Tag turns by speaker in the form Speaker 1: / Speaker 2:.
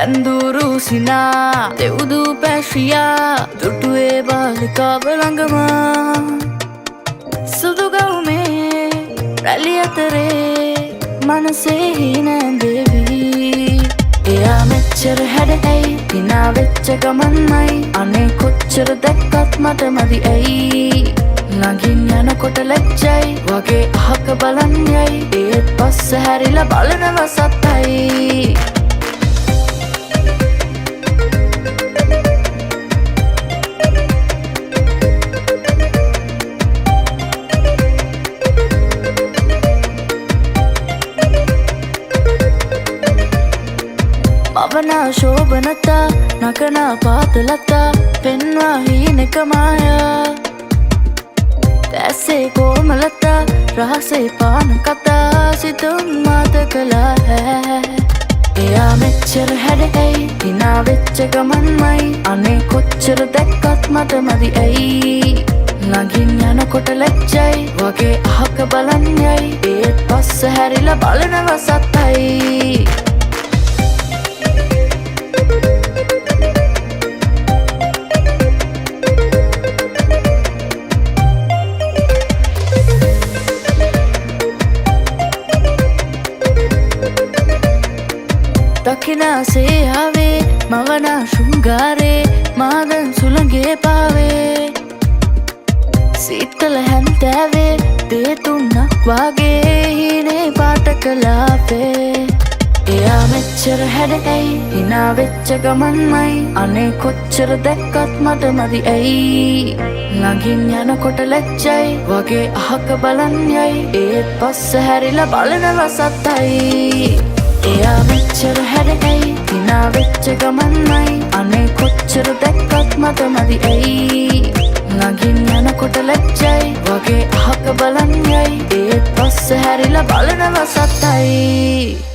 Speaker 1: ඇන්දුරු සිනා දෙවුදු පැශ්‍රියා දුටුවේ බාලිකාව ළඟම සුදුගවුමේ රැලි අතරේ මනසේ හීනැන්දේවී එයා මෙච්චර හැඩ ඇයි හිනා වෙච්ච ගමන්මයි අනේ කොච්චර දැක්කත් මට මදි ඇයි නගින් යනකොට ලැජ්ජයි වගේ අහක බලන් යයි ඒත් පස්ස හැරිලා බලනව සත්තයි පවනා ශෝභනතා නකනා පාතලතා පෙන්වා හීනෙක මායා දැසේ කෝමලතා රහසේ පාන කතා සිතුම් මාත කළා හැ එයා මෙච්චර හැඩ ඇයි හිනා වෙච්ච ගමන්මයි අනේ කොච්චර දැක්කත් මට මදි ඇයි නගින් යනකොට ලැජ්ජයි වගේ අහක බලන් යයි ඒත් පස්ස හැරිලා බලනව සත්තයි දකිනාසේ ආවේ මවනා ශෘංගාරේ මාදන් සුළඟේ පාවේ සීතල හැන්තෑවේ දේතුන්නක් වාගේ හීනේ පාට කලාපේ එයා මෙච්චර හැඩ ඇයි හිනා වෙච්ච ගමන්මයි අනේ කොච්චර දැක්කත් මට මදි ඇයි නගින් යනකොට ලැජ්ජයි වගේ අහක බලන් යයි ඒත් පස්ස හැරිලා බලනව සත්තයි එයා මෙච්චර හැඩ ඇයි හිනා වෙච්ච ගමන්මයි අනේ කොච්චර දැක්කත් මට මදි ඇයි නගින් යනකොට ලැජ්ජයි වගේ අහක බලන් යයි ඒත් පස්ස හැරිලා බලනව සත්තයි